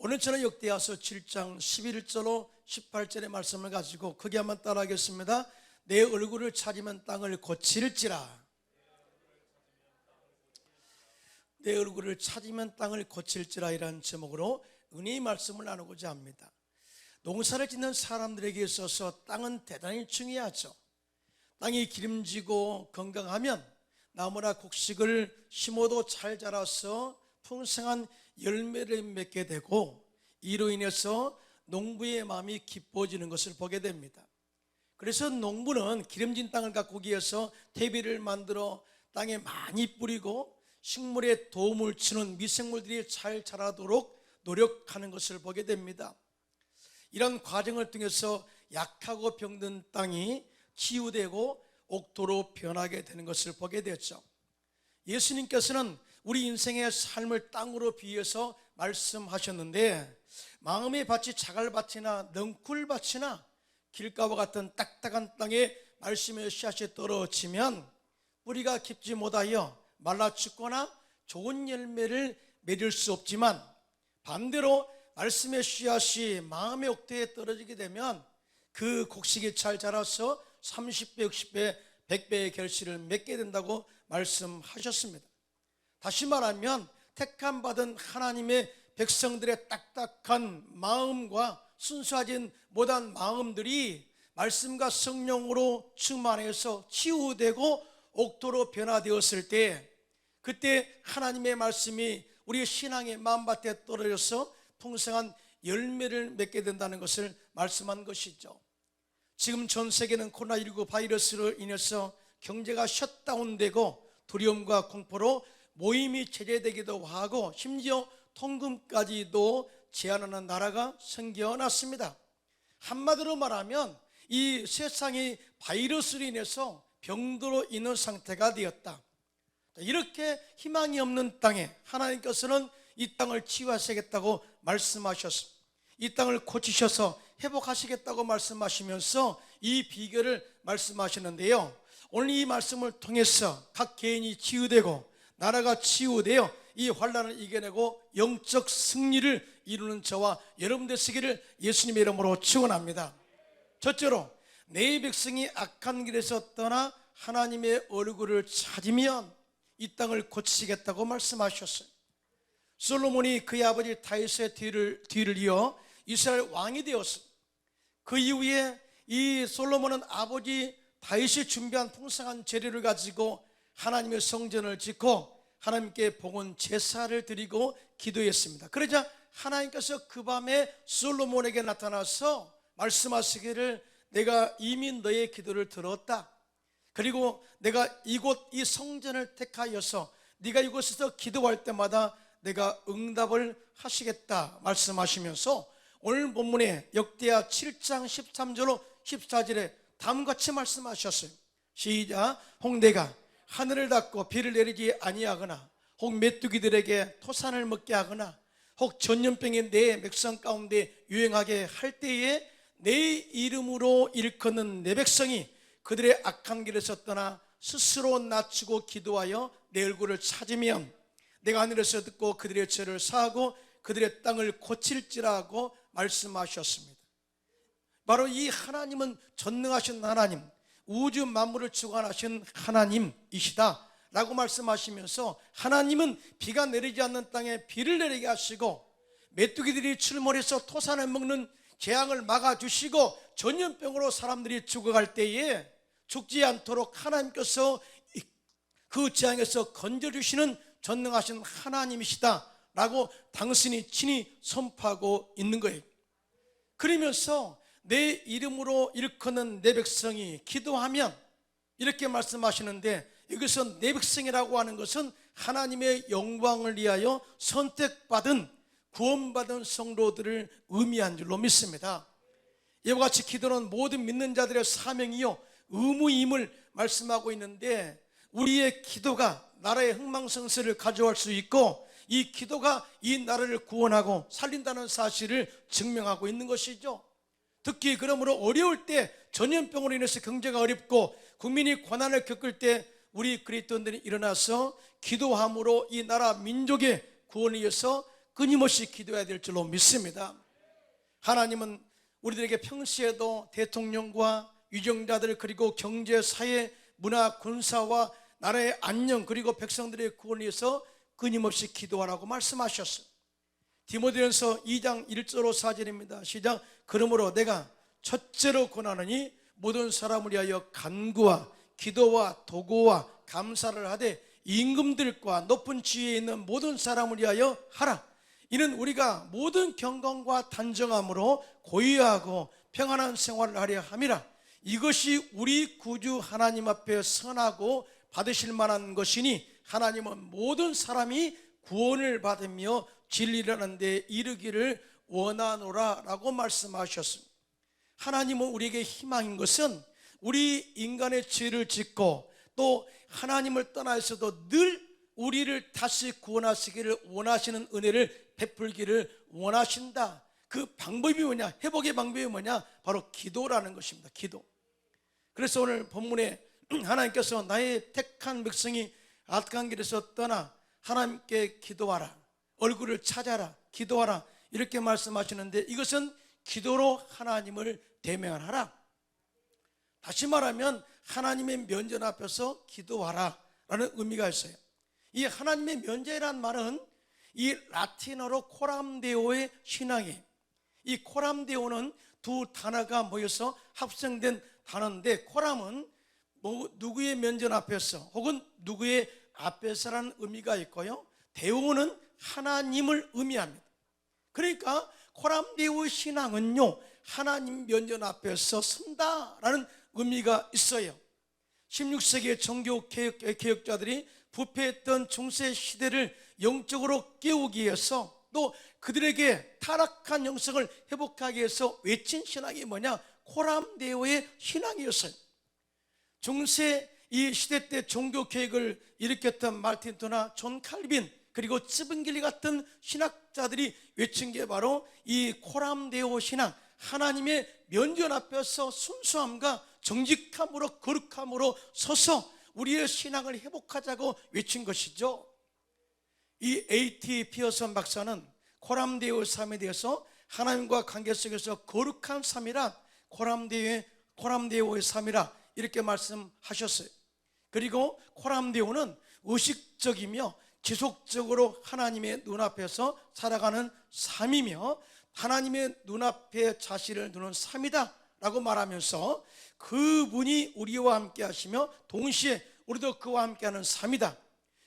오늘 저는 역대하서 7장 11절로 18절의 말씀을 가지고 크게 한번 따라하겠습니다. 내 얼굴을 찾으면 땅을 고칠지라. 내 얼굴을 찾으면 땅을 고칠지라 이라는 제목으로 은혜의 말씀을 나누고자 합니다. 농사를 짓는 사람들에게 있어서 땅은 대단히 중요하죠. 땅이 기름지고 건강하면 나무나 곡식을 심어도 잘 자라서 풍성한 열매를 맺게 되고, 이로 인해서 농부의 마음이 기뻐지는 것을 보게 됩니다. 그래서 농부는 기름진 땅을 가꾸기 위해서 퇴비를 만들어 땅에 많이 뿌리고 식물에 도움을 주는 미생물들이 잘 자라도록 노력하는 것을 보게 됩니다. 이런 과정을 통해서 약하고 병든 땅이 치유되고 옥토로 변하게 되는 것을 보게 되었죠. 예수님께서는 우리 인생의 삶을 땅으로 비유해서 말씀하셨는데, 마음의 밭이 자갈밭이나 넝쿨밭이나 길가와 같은 딱딱한 땅에 말씀의 씨앗이 떨어지면 뿌리가 깊지 못하여 말라 죽거나 좋은 열매를 맺을 수 없지만, 반대로 말씀의 씨앗이 마음의 옥토에 떨어지게 되면 그 곡식이 잘 자라서 30배, 60배, 100배의 결실을 맺게 된다고 말씀하셨습니다. 다시 말하면 택함받은 하나님의 백성들의 딱딱한 마음과 순수하지 못한 마음들이 말씀과 성령으로 충만해서 치유되고 옥토로 변화되었을 때, 그때 하나님의 말씀이 우리의 신앙의 마음밭에 떨어져서 풍성한 열매를 맺게 된다는 것을 말씀한 것이죠. 지금 전 세계는 코로나19 바이러스로 인해서 경제가 셧다운되고 두려움과 공포로 모임이 제재되기도 하고 심지어 통금까지도 제한하는 나라가 생겨났습니다. 한마디로 말하면 이 세상이 바이러스로 인해서 병들어 있는 상태가 되었다. 이렇게 희망이 없는 땅에 하나님께서는 이 땅을 치유하시겠다고 말씀하셨습니다. 이 땅을 고치셔서 회복하시겠다고 말씀하시면서 이 비결을 말씀하시는데요, 오늘 이 말씀을 통해서 각 개인이 치유되고 나라가 치유되어 이 환난을 이겨내고 영적 승리를 이루는 저와 여러분 되시기를 예수님의 이름으로 축원합니다. 첫째로, 내 백성이 악한 길에서 떠나 하나님의 얼굴을 찾으면 이 땅을 고치시겠다고 말씀하셨어요. 솔로몬이 그의 아버지 다윗의 뒤를 이어 이스라엘 왕이 되었습니다. 그 이후에 이 솔로몬은 아버지 다윗이 준비한 풍성한 재료를 가지고 하나님의 성전을 짓고 하나님께 봉헌 제사를 드리고 기도했습니다. 그러자 하나님께서 그 밤에 솔로몬에게 나타나서 말씀하시기를, 내가 이미 너의 기도를 들었다. 그리고 내가 이곳 이 성전을 택하여서 네가 이곳에서 기도할 때마다 내가 응답을 하시겠다 말씀하시면서 오늘 본문에 역대하 7장 13절로 14절에 다음같이 말씀하셨어요. 시작. 혹 내가 하늘을 닫고 비를 내리지 아니하거나, 혹 메뚜기들에게 토산을 먹게 하거나, 혹 전염병이 내 백성 가운데 유행하게 할 때에 내 이름으로 일컫는 내 백성이 그들의 악한 길에서 떠나 스스로 낮추고 기도하여 내 얼굴을 찾으면 내가 하늘에서 듣고 그들의 죄를 사하고 그들의 땅을 고칠지라고 말씀하셨습니다. 바로 이 하나님은 전능하신 하나님, 우주 만물을 주관하신 하나님이시다 라고 말씀하시면서, 하나님은 비가 내리지 않는 땅에 비를 내리게 하시고 메뚜기들이 출몰해서 토산을 먹는 재앙을 막아주시고 전염병으로 사람들이 죽어갈 때에 죽지 않도록 하나님께서 그 재앙에서 건져주시는 전능하신 하나님이시다 라고 당신이 친히 선포하고 있는 거예요. 그러면서 내 이름으로 일컫는 내 백성이 기도하면, 이렇게 말씀하시는데, 여기서 내 백성이라고 하는 것은 하나님의 영광을 위하여 선택받은 구원받은 성도들을 의미한 줄로 믿습니다. 이와 같이 기도는 모든 믿는 자들의 사명이요 의무임을 말씀하고 있는데, 우리의 기도가 나라의 흥망성쇠를 가져올 수 있고 이 기도가 이 나라를 구원하고 살린다는 사실을 증명하고 있는 것이죠. 특히 그러므로 어려울 때, 전염병으로 인해서 경제가 어렵고 국민이 고난을 겪을 때 우리 그리스도인들이 일어나서 기도함으로 이 나라 민족의 구원을 위해서 끊임없이 기도해야 될 줄로 믿습니다. 하나님은 우리들에게 평시에도 대통령과 유정자들, 그리고 경제, 사회, 문화, 군사와 나라의 안녕, 그리고 백성들의 구원을 위해서 끊임없이 기도하라고 말씀하셨어요. 디모데전서 2장 1절로 4절입니다. 시작. 그러므로 내가 첫째로 권하노니 모든 사람을 위하여 간구와 기도와 도구와 감사를 하되 임금들과 높은 지위에 있는 모든 사람을 위하여 하라. 이는 우리가 모든 경건과 단정함으로 고요하고 평안한 생활을 하려 함이라. 이것이 우리 구주 하나님 앞에 선하고 받으실 만한 것이니 하나님은 모든 사람이 구원을 받으며 진리라는 데 이르기를 원하노라 라고 말씀하셨습니다. 하나님은 우리에게 희망인 것은 우리 인간의 죄를 짓고 또 하나님을 떠나 있어도 늘 우리를 다시 구원하시기를 원하시는 은혜를 베풀기를 원하신다. 그 방법이 뭐냐? 회복의 방법이 뭐냐? 바로 기도라는 것입니다. 기도. 그래서 오늘 본문에 하나님께서 나의 택한 백성이 악한 길에서 떠나 하나님께 기도하라, 얼굴을 찾아라, 기도하라 이렇게 말씀하시는데, 이것은 기도로 하나님을 대면하라. 다시 말하면 하나님의 면전 앞에서 기도하라 라는 의미가 있어요. 이 하나님의 면전이라는 말은 이 라틴어로 코람데오의 신앙이에요. 이 코람데오는 두 단어가 모여서 합성된 단어인데, 코람은 누구의 면전 앞에서 혹은 누구의 앞에서라는 의미가 있고요, 데오는 하나님을 의미합니다. 그러니까 코람데오의 신앙은요, 하나님 면전 앞에서 선다라는 의미가 있어요. 16세기의 종교 개혁자들이 부패했던 중세 시대를 영적으로 깨우기 위해서, 또 그들에게 타락한 영성을 회복하기 위해서 외친 신앙이 뭐냐? 코람데오의 신앙이었어요. 중세 이 시대 때 종교 개혁을 일으켰던 마르틴 루터나 존 칼빈, 그리고 스븐길리 같은 신학자들이 외친 게 바로 이 코람데오 신앙, 하나님의 면전 앞에서 순수함과 정직함으로 거룩함으로 서서 우리의 신앙을 회복하자고 외친 것이죠. 이 A.T. 피어슨 박사는 코람데오의 삶에 대해서 하나님과 관계 속에서 거룩한 삶이라 코람데오의 삶이라 이렇게 말씀하셨어요. 그리고 코람데오는 의식적이며 지속적으로 하나님의 눈앞에서 살아가는 삶이며 하나님의 눈앞에 자신을 두는 삶이다 라고 말하면서, 그분이 우리와 함께 하시며 동시에 우리도 그와 함께하는 삶이다.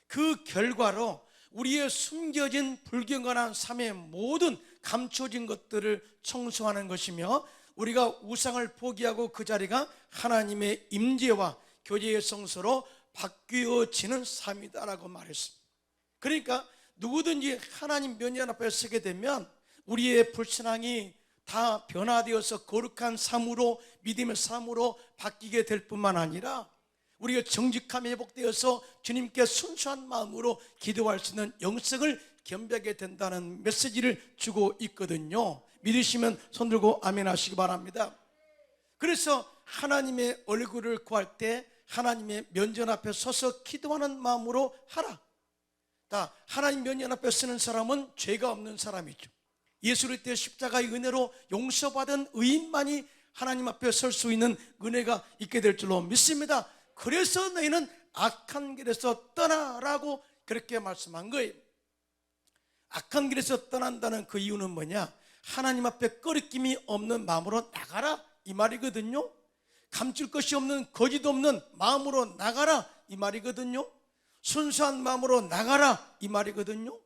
그 결과로 우리의 숨겨진 불경건한 삶의 모든 감춰진 것들을 청소하는 것이며, 우리가 우상을 포기하고 그 자리가 하나님의 임재와 교제의 성소로 바뀌어지는 삶이다라고 말했습니다. 그러니까 누구든지 하나님 면전 앞에 서게 되면 우리의 불신앙이 다 변화되어서 거룩한 삶으로, 믿음의 삶으로 바뀌게 될 뿐만 아니라 우리가 정직함이 회복되어서 주님께 순수한 마음으로 기도할 수 있는 영성을 겸비하게 된다는 메시지를 주고 있거든요. 믿으시면 손 들고 아멘 하시기 바랍니다. 그래서 하나님의 얼굴을 구할 때 하나님의 면전 앞에 서서 기도하는 마음으로 하라. 하나님 면전 앞에 서는 사람은 죄가 없는 사람이죠. 예수 그리스도의 십자가의 은혜로 용서받은 의인만이 하나님 앞에 설 수 있는 은혜가 있게 될 줄로 믿습니다. 그래서 너희는 악한 길에서 떠나라고 그렇게 말씀한 거예요. 악한 길에서 떠난다는 그 이유는 뭐냐? 하나님 앞에 꺼리낌이 없는 마음으로 나가라 이 말이거든요. 감출 것이 없는, 거짓 없는 마음으로 나가라 이 말이거든요. 순수한 마음으로 나가라 이 말이거든요.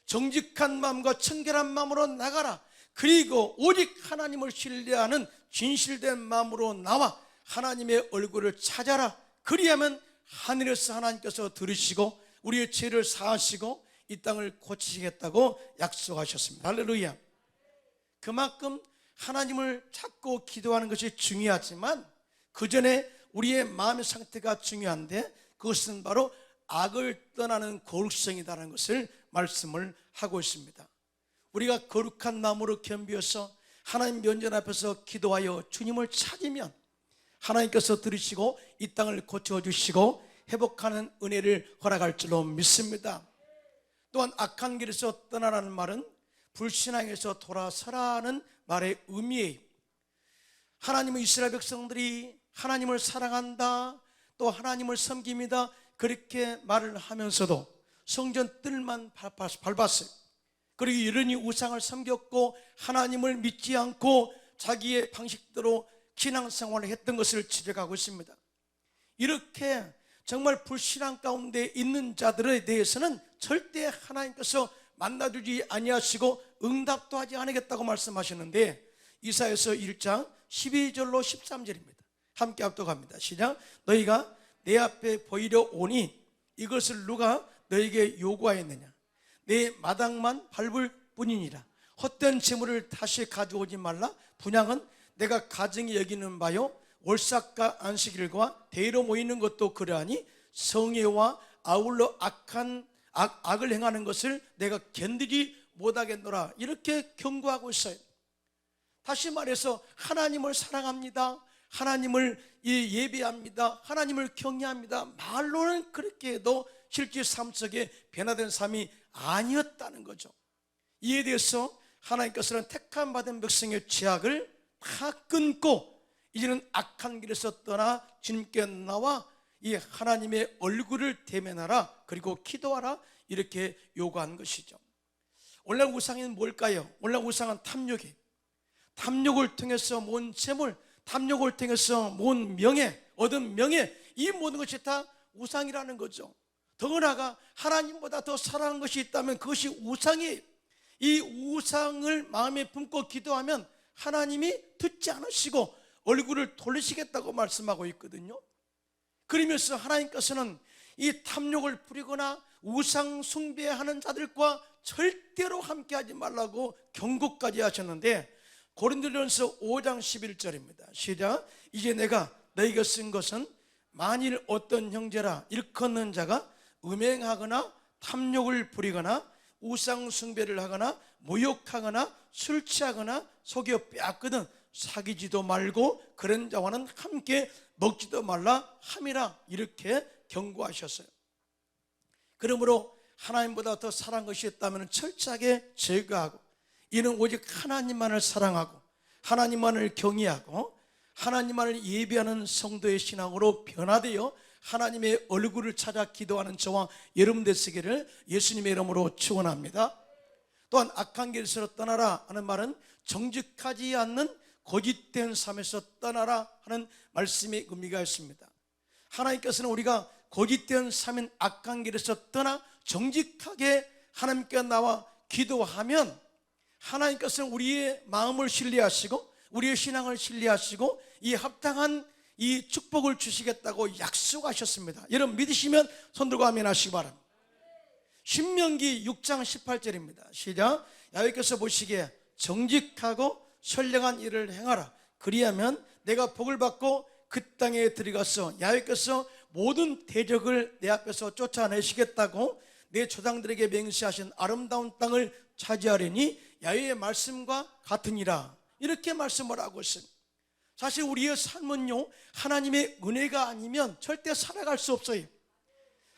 정직한 마음과 청결한 마음으로 나가라. 그리고 오직 하나님을 신뢰하는 진실된 마음으로 나와 하나님의 얼굴을 찾아라. 그리하면 하늘에서 하나님께서 들으시고 우리의 죄를 사하시고 이 땅을 고치시겠다고 약속하셨습니다. 할렐루야. 그만큼 하나님을 찾고 기도하는 것이 중요하지만 그 전에 우리의 마음의 상태가 중요한데, 그것은 바로 악을 떠나는 거룩성이라는 것을 말씀을 하고 있습니다. 우리가 거룩한 마음으로 겸비해서 하나님 면전 앞에서 기도하여 주님을 찾으면 하나님께서 들으시고 이 땅을 고쳐주시고 회복하는 은혜를 허락할 줄로 믿습니다. 또한 악한 길에서 떠나라는 말은 불신앙에서 돌아서라는 말의 의미예요. 하나님은 이스라엘 백성들이 하나님을 사랑한다, 또 하나님을 섬깁니다, 그렇게 말을 하면서도 성전 뜰만 밟았어요. 그리고 이러니 우상을 섬겼고 하나님을 믿지 않고 자기의 방식대로 신앙생활을 했던 것을 지적하고 있습니다. 이렇게 정말 불신앙 가운데 있는 자들에 대해서는 절대 하나님께서 만나주지 아니하시고 응답도 하지 않겠다고 말씀하셨는데, 이사야서 1장 12절로 13절입니다. 함께 합독합니다. 시작. 너희가 내 앞에 보이려 오니 이것을 누가 너에게 요구하였느냐? 내 마당만 밟을 뿐이니라. 헛된 재물을 다시 가져오지 말라. 분향은 내가 가증히 여기는 바요, 월삭과 안식일과 대의로 모이는 것도 그러하니 성회와 아울러 악을 행하는 것을 내가 견디지 못하겠노라. 이렇게 경고하고 있어요. 다시 말해서 하나님을 사랑합니다, 하나님을 예배합니다, 하나님을 경외합니다, 말로는 그렇게 해도 실제 삶 속에 변화된 삶이 아니었다는 거죠. 이에 대해서 하나님께서는 택함 받은 백성의 죄악을 다 끊고 이제는 악한 길에서 떠나 주님께 나와 이 하나님의 얼굴을 대면하라, 그리고 기도하라, 이렇게 요구한 것이죠. 원래 우상은 뭘까요? 원래 우상은 탐욕이에요. 탐욕을 통해서 모은 재물, 탐욕을 통해서 모은 명예, 얻은 명예, 이 모든 것이 다 우상이라는 거죠. 더구나가 하나님보다 더 사랑하는 것이 있다면 그것이 우상이에요. 이 우상을 마음에 품고 기도하면 하나님이 듣지 않으시고 얼굴을 돌리시겠다고 말씀하고 있거든요. 그러면서 하나님께서는 이 탐욕을 부리거나 우상 숭배하는 자들과 절대로 함께하지 말라고 경고까지 하셨는데, 고린도전서 5장 11절입니다. 시작. 이제 내가 너희가 쓴 것은 만일 어떤 형제라 일컫는 자가 음행하거나 탐욕을 부리거나 우상 숭배를 하거나 모욕하거나 술 취하거나 속여 빼앗거든 사귀지도 말고 그런 자와는 함께 먹지도 말라 함이라, 이렇게 경고하셨어요. 그러므로 하나님보다 더 사랑한 것이 있다면 철저하게 제거하고, 이는 오직 하나님만을 사랑하고 하나님만을 경외하고 하나님만을 예배하는 성도의 신앙으로 변화되어 하나님의 얼굴을 찾아 기도하는 저와 여러분 되시기를 예수님의 이름으로 축원합니다. 또한 악한 길에서 떠나라 하는 말은 정직하지 않는 거짓된 삶에서 떠나라 하는 말씀의 의미가 있습니다. 하나님께서는 우리가 거짓된 삶인 악한 길에서 떠나 정직하게 하나님께 나와 기도하면 하나님께서는 우리의 마음을 신뢰하시고 우리의 신앙을 신뢰하시고 이 합당한 이 축복을 주시겠다고 약속하셨습니다. 여러분 믿으시면 손들고 아멘 하시기 바랍니다. 신명기 6장 18절입니다. 시작. 야훼께서 보시기에 정직하고 선량한 일을 행하라. 그리하면 내가 복을 받고 그 땅에 들어가서 야훼께서 모든 대적을 내 앞에서 쫓아내시겠다고 내 조상들에게 맹세하신 아름다운 땅을 차지하려니 야훼의 말씀과 같으니라. 이렇게 말씀을 하고 있습니다. 사실 우리의 삶은요, 하나님의 은혜가 아니면 절대 살아갈 수 없어요.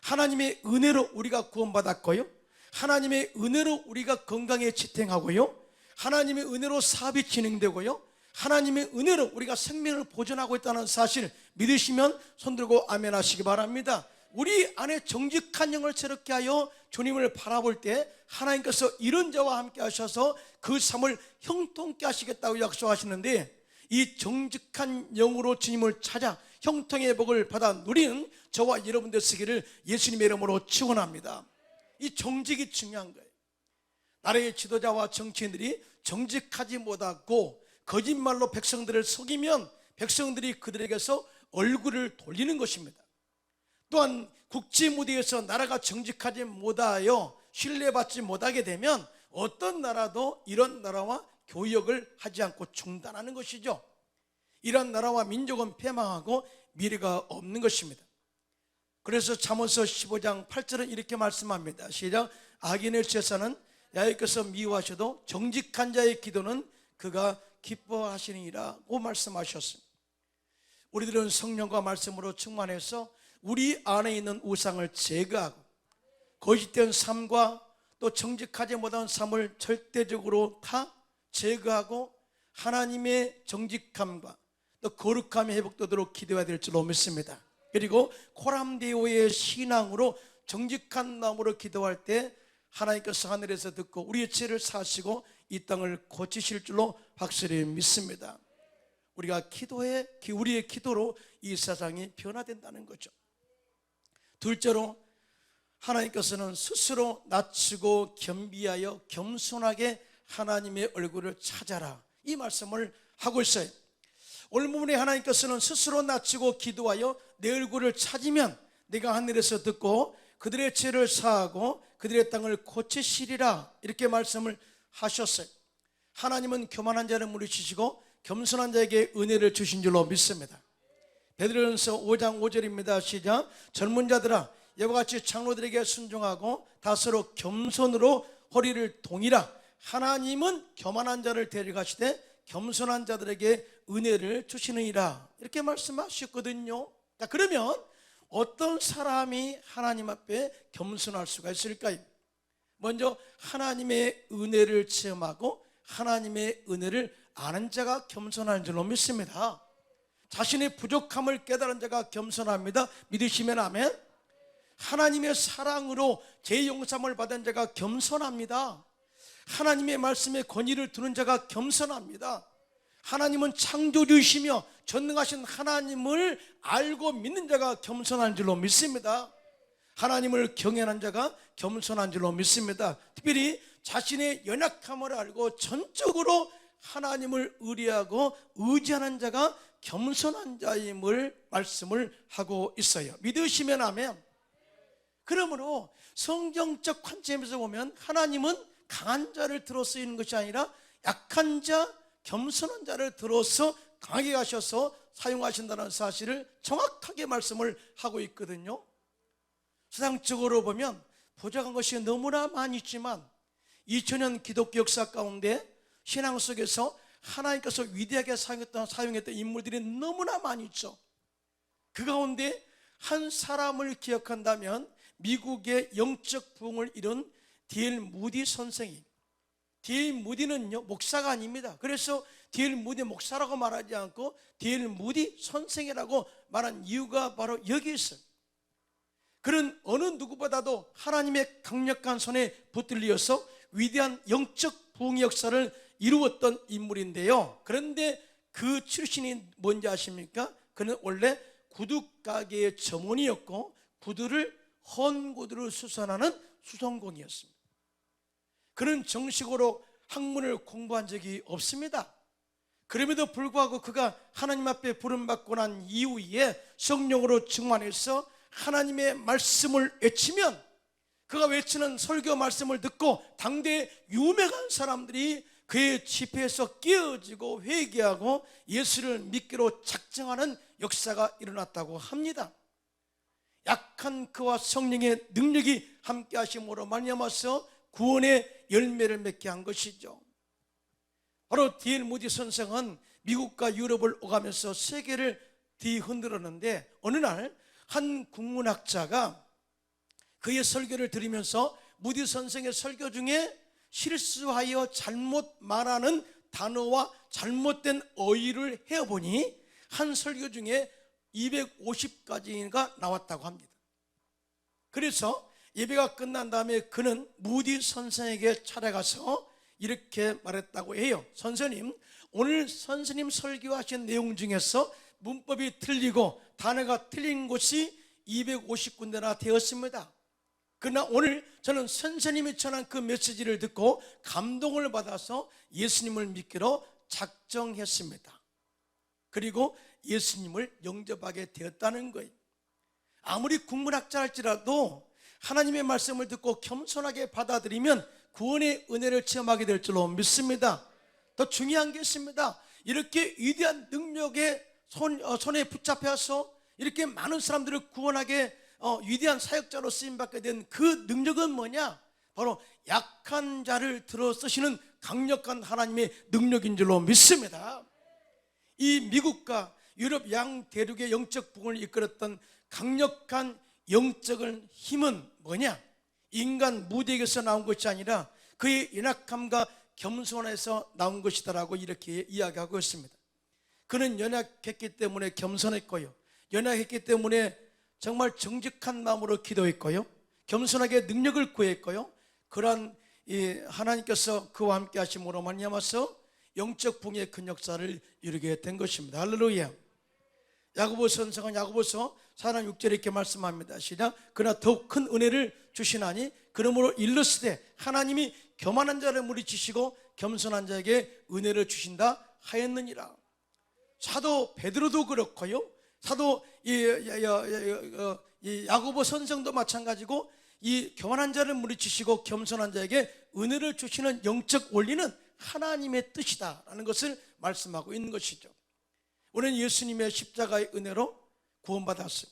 하나님의 은혜로 우리가 구원받았고요, 하나님의 은혜로 우리가 건강에 지탱하고요, 하나님의 은혜로 사업이 진행되고요, 하나님의 은혜로 우리가 생명을 보존하고 있다는 사실 믿으시면 손들고 아멘 하시기 바랍니다. 우리 안에 정직한 영을 새롭게 하여 주님을 바라볼 때 하나님께서 이런 자와 함께 하셔서 그 삶을 형통케 하시겠다고 약속하시는데, 이 정직한 영으로 주님을 찾아 형통의 복을 받아 누리는 저와 여러분 되시기를 예수님의 이름으로 축원합니다. 이 정직이 중요한 거예요. 나라의 지도자와 정치인들이 정직하지 못하고 거짓말로 백성들을 속이면 백성들이 그들에게서 얼굴을 돌리는 것입니다. 또한 국제 무대에서 나라가 정직하지 못하여 신뢰받지 못하게 되면 어떤 나라도 이런 나라와 교역을 하지 않고 중단하는 것이죠. 이런 나라와 민족은 패망하고 미래가 없는 것입니다. 그래서 잠언서 15장 8절은 이렇게 말씀합니다. 시작. 악인의 제사는 야훼께서 미워하셔도 정직한 자의 기도는 그가 기뻐하시니라고 말씀하셨습니다. 우리들은 성령과 말씀으로 충만해서 우리 안에 있는 우상을 제거하고 거짓된 삶과 또 정직하지 못한 삶을 절대적으로 다 제거하고 하나님의 정직함과 또 거룩함이 회복되도록 기도해야 될 줄로 믿습니다. 그리고 코람데오의 신앙으로 정직한 마음으로 기도할 때 하나님께서 하늘에서 듣고 우리의 죄를 사하시고 이 땅을 고치실 줄로 확실히 믿습니다. 우리가 기도해 우리의 기도로 이 세상이 변화된다는 거죠. 둘째로 하나님께서는 스스로 낮추고 겸비하여 겸손하게 하나님의 얼굴을 찾아라, 이 말씀을 하고 있어요. 오늘 부분에 하나님께서는 스스로 낮추고 기도하여 내 얼굴을 찾으면 내가 하늘에서 듣고 그들의 죄를 사하고 그들의 땅을 고치시리라, 이렇게 말씀을 하셨어요. 하나님은 교만한 자를 물으시고 겸손한 자에게 은혜를 주신 줄로 믿습니다. 베드로전서 5장 5절입니다. 시작. 젊은 자들아, 이와 같이 장로들에게 순종하고 다스로 겸손으로 허리를 동이라. 하나님은 교만한 자를 데려가시되 겸손한 자들에게 은혜를 주시느니라, 이렇게 말씀하셨거든요. 그러면 어떤 사람이 하나님 앞에 겸손할 수가 있을까요? 먼저 하나님의 은혜를 체험하고 하나님의 은혜를 아는 자가 겸손한 줄로 믿습니다. 자신의 부족함을 깨달은 자가 겸손합니다. 믿으시면 아멘. 하나님의 사랑으로 죄 용서함을 받은 자가 겸손합니다. 하나님의 말씀에 권위를 두는 자가 겸손합니다. 하나님은 창조주이시며 전능하신 하나님을 알고 믿는 자가 겸손한 줄로 믿습니다. 하나님을 경외하는 자가 겸손한 줄로 믿습니다. 특별히 자신의 연약함을 알고 전적으로 하나님을 의뢰하고 의지하는 자가 겸손한 자임을 말씀을 하고 있어요. 믿으시면 아멘. 그러므로 성경적 관점에서 보면 하나님은 강한 자를 들어 쓰이는 것이 아니라 약한 자, 겸손한 자를 들어서 강하게 하셔서 사용하신다는 사실을 정확하게 말씀을 하고 있거든요. 세상적으로 보면 부족한 것이 너무나 많이 있지만 2000년 기독교 역사 가운데 신앙 속에서 하나님께서 위대하게 사용했던 인물들이 너무나 많이 있죠. 그 가운데 한 사람을 기억한다면 미국의 영적 부흥을 이룬 D.L. 무디 선생이, D.L. 무디는요 목사가 아닙니다. 그래서 D.L. 무디 목사라고 말하지 않고 D.L. 무디 선생이라고 말한 이유가 바로 여기 있어요. 그는 어느 누구보다도 하나님의 강력한 손에 붙들려서 위대한 영적 부흥 역사를 이루었던 인물인데요. 그런데 그 출신이 뭔지 아십니까? 그는 원래 구두 가게의 점원이었고 헌 구두를 수선하는 수선공이었습니다. 그는 정식으로 학문을 공부한 적이 없습니다. 그럼에도 불구하고 그가 하나님 앞에 부름받고 난 이후에 성령으로 충만해서 하나님의 말씀을 외치면 그가 외치는 설교 말씀을 듣고 당대의 유명한 사람들이 그의 집회에서 깨어지고 회개하고 예수를 믿기로 작정하는 역사가 일어났다고 합니다. 약한 그와 성령의 능력이 함께 하심으로 말미암아서 구원의 열매를 맺게 한 것이죠. 바로 D.L. 무디 선생은 미국과 유럽을 오가면서 세계를 뒤흔들었는데 어느 날 한 국문학자가 그의 설교를 들으면서 무디 선생의 설교 중에 실수하여 잘못 말하는 단어와 잘못된 어휘를 해보니 한 설교 중에 250가지가 나왔다고 합니다. 그래서 예배가 끝난 다음에 그는 무디 선생에게 찾아가서 이렇게 말했다고 해요. 선생님, 오늘 선생님 설교하신 내용 중에서 문법이 틀리고 단어가 틀린 곳이 250군데나 되었습니다. 그러나 오늘 저는 선생님이 전한 그 메시지를 듣고 감동을 받아서 예수님을 믿기로 작정했습니다. 그리고 예수님을 영접하게 되었다는 거예요. 아무리 국문학자랄지라도 하나님의 말씀을 듣고 겸손하게 받아들이면 구원의 은혜를 체험하게 될 줄로 믿습니다. 더 중요한 게 있습니다. 이렇게 위대한 능력의 손에 붙잡혀서 이렇게 많은 사람들을 구원하게 위대한 사역자로 쓰임받게 된 그 능력은 뭐냐? 바로 약한 자를 들어 쓰시는 강력한 하나님의 능력인 줄로 믿습니다. 이 미국과 유럽 양 대륙의 영적 부흥을 이끌었던 강력한 영적 힘은 뭐냐? 인간 무대에서 나온 것이 아니라 그의 연약함과 겸손에서 나온 것이다라고 이렇게 이야기하고 있습니다. 그는 연약했기 때문에 겸손했고요, 연약했기 때문에 정말 정직한 마음으로 기도했고요, 겸손하게 능력을 구했고요, 그러한 하나님께서 그와 함께 하심으로 말미암아서 영적 붕의 큰 역사를 이루게 된 것입니다. 할렐루야. 야고보서 선생은 야고보서 4장 6절에 이렇게 말씀합니다. 시작. 그러나 더욱 큰 은혜를 주시나니 그러므로 일렀으되 하나님이 교만한 자를 물리치시고 겸손한 자에게 은혜를 주신다 하였느니라. 사도 베드로도 그렇고요, 사도 야고보 선생도 마찬가지고 이 교만한 자를 물리치시고 겸손한 자에게 은혜를 주시는 영적 원리는 하나님의 뜻이다라는 것을 말씀하고 있는 것이죠. 우리는 예수님의 십자가의 은혜로 구원받았어요.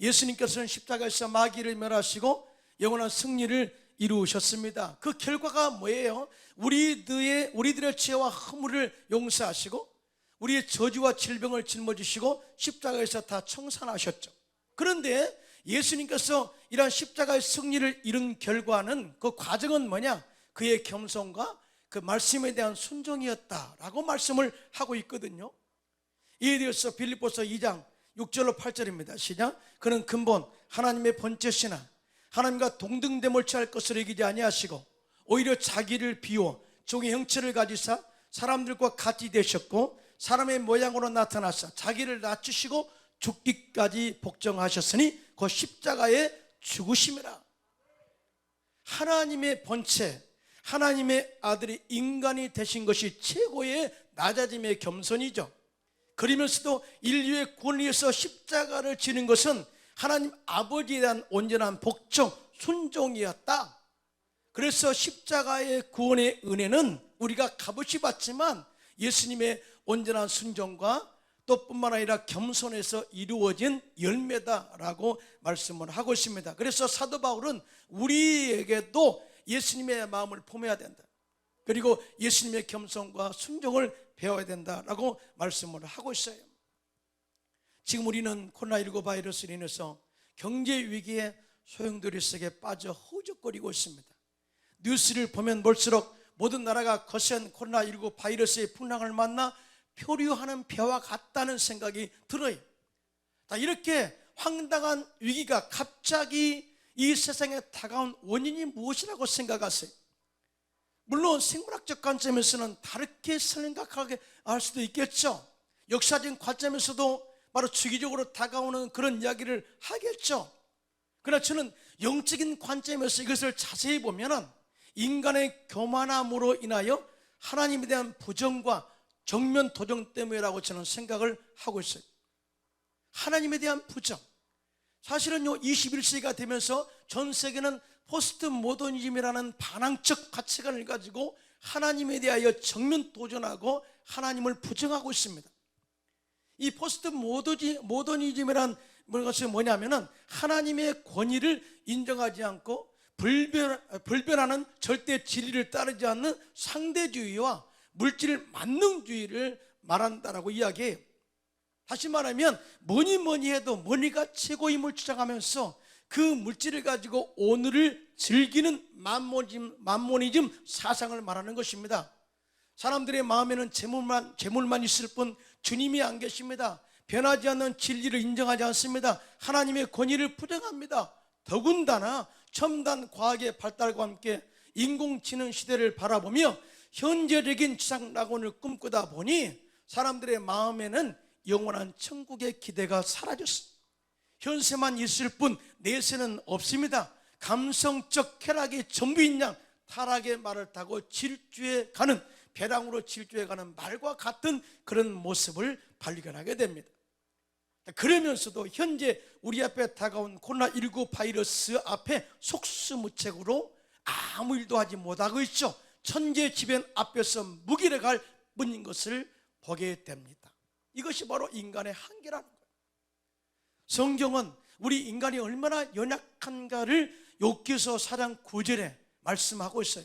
예수님께서는 십자가에서 마귀를 멸하시고 영원한 승리를 이루셨습니다. 그 결과가 뭐예요? 우리들의 죄와 허물을 용서하시고 우리의 저주와 질병을 짊어지시고 십자가에서 다 청산하셨죠. 그런데 예수님께서 이러한 십자가의 승리를 이룬 결과는, 그 과정은 뭐냐? 그의 겸손과 그 말씀에 대한 순종이었다라고 말씀을 하고 있거든요. 이에 대해서 빌립보서 2장 6절로 8절입니다. 시작. 그는 근본 하나님의 번제시나 하나님과 동등됨을 취할 것을 여기지 아니하시고 오히려 자기를 비워 종의 형체를 가지사 사람들과 같이 되셨고 사람의 모양으로 나타나사 자기를 낮추시고 죽기까지 복종하셨으니 그 십자가의 죽으심이라. 하나님의 본체, 하나님의 아들이 인간이 되신 것이 최고의 낮아짐의 겸손이죠. 그러면서도 인류의 구원을 위해서 십자가를 지는 것은 하나님 아버지에 대한 온전한 복종, 순종이었다. 그래서 십자가의 구원의 은혜는 우리가 값없이 받지만 예수님의 온전한 순종과 또 뿐만 아니라 겸손에서 이루어진 열매다라고 말씀을 하고 있습니다. 그래서 사도 바울은 우리에게도 예수님의 마음을 품어야 된다, 그리고 예수님의 겸손과 순종을 배워야 된다라고 말씀을 하고 있어요. 지금 우리는 코로나19 바이러스로 인해서 경제 위기에 소용돌이 속에 빠져 허우적거리고 있습니다. 뉴스를 보면 볼수록 모든 나라가 거센 코로나19 바이러스의 풍랑을 만나 표류하는 배와 같다는 생각이 들어요. 이렇게 황당한 위기가 갑자기 이 세상에 다가온 원인이 무엇이라고 생각하세요? 물론 생물학적 관점에서는 다르게 생각하게 할 수도 있겠죠. 역사적인 관점에서도 바로 주기적으로 다가오는 그런 이야기를 하겠죠. 그러나 저는 영적인 관점에서 이것을 자세히 보면 인간의 교만함으로 인하여 하나님에 대한 부정과 정면 도전 때문이라고 저는 생각을 하고 있어요. 하나님에 대한 부정. 사실은요, 21세기가 되면서 전 세계는 포스트 모더니즘이라는 반항적 가치관을 가지고 하나님에 대하여 정면 도전하고 하나님을 부정하고 있습니다. 이 포스트 모더니즘이라는 것이 뭐냐면은 하나님의 권위를 인정하지 않고 불변하는 절대 진리를 따르지 않는 상대주의와 물질 만능주의를 말한다라고 이야기해요. 다시 말하면 뭐니 해도 머니가 최고임을 주장하면서 그 물질을 가지고 오늘을 즐기는 만모니즘 사상을 말하는 것입니다. 사람들의 마음에는 재물만 있을 뿐 주님이 안 계십니다. 변하지 않는 진리를 인정하지 않습니다. 하나님의 권위를 부정합니다. 더군다나 첨단 과학의 발달과 함께 인공지능 시대를 바라보며 현재적인 지상낙원을 꿈꾸다 보니 사람들의 마음에는 영원한 천국의 기대가 사라졌습니다. 현세만 있을 뿐 내세는 없습니다. 감성적 쾌락의 전부인 양 타락의 말을 타고 질주해 가는, 배랑으로 질주해 가는 말과 같은 그런 모습을 발견하게 됩니다. 그러면서도 현재 우리 앞에 다가온 코로나19 바이러스 앞에 속수무책으로 아무 일도 하지 못하고 있죠. 천재지변 앞에서 무기력할 뿐인 것을 보게 됩니다. 이것이 바로 인간의 한계라는 거예요. 성경은 우리 인간이 얼마나 연약한가를 욥기서 4장 9절에 말씀하고 있어요.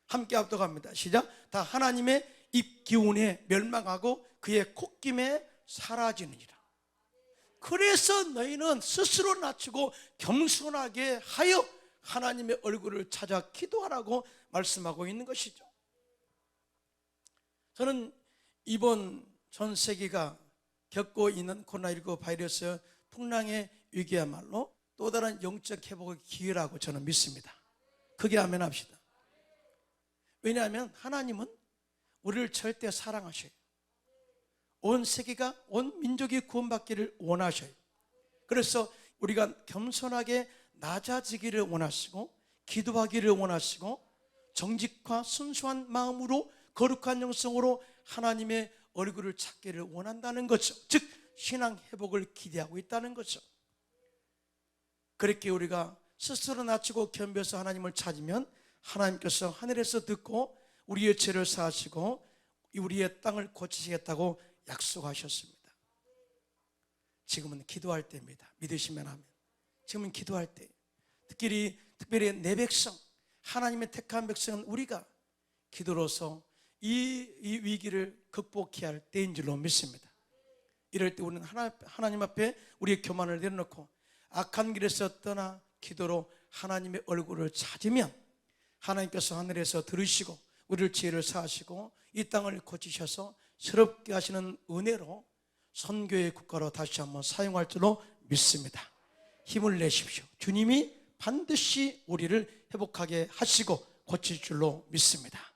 함께 합독합니다. 시작. 다 하나님의 입 기운에 멸망하고 그의 콧김에 사라지느니라. 그래서 너희는 스스로 낮추고 겸손하게 하여 하나님의 얼굴을 찾아 기도하라고 말씀하고 있는 것이죠. 저는 이번 전 세계가 겪고 있는 코로나19 바이러스 풍랑의 위기야말로 또 다른 영적 회복의 기회라고 저는 믿습니다. 크게 아멘합시다. 왜냐하면 하나님은 우리를 절대 사랑하셔요. 온 세계가, 온 민족이 구원받기를 원하셔요. 그래서 우리가 겸손하게 낮아지기를 원하시고 기도하기를 원하시고 정직과 순수한 마음으로 거룩한 영성으로 하나님의 얼굴을 찾기를 원한다는 거죠. 즉 신앙 회복을 기대하고 있다는 거죠. 그렇게 우리가 스스로 낮추고 겸비해서 하나님을 찾으면 하나님께서 하늘에서 듣고 우리의 죄를 사하시고 우리의 땅을 고치시겠다고 약속하셨습니다. 지금은 기도할 때입니다. 믿으시면 하면. 지금은 기도할 때. 특별히 내 백성, 하나님의 택한 백성은 우리가 기도로서 이 위기를 극복해야 할 때인 줄로 믿습니다. 이럴 때 우리는 하나님 앞에 우리의 교만을 내려놓고 악한 길에서 떠나 기도로 하나님의 얼굴을 찾으면 하나님께서 하늘에서 들으시고 우리를 지혜를 사하시고 이 땅을 고치셔서 새롭게 하시는 은혜로 선교의 국가로 다시 한번 사용할 줄로 믿습니다. 힘을 내십시오. 주님이 반드시 우리를 회복하게 하시고 고칠 줄로 믿습니다.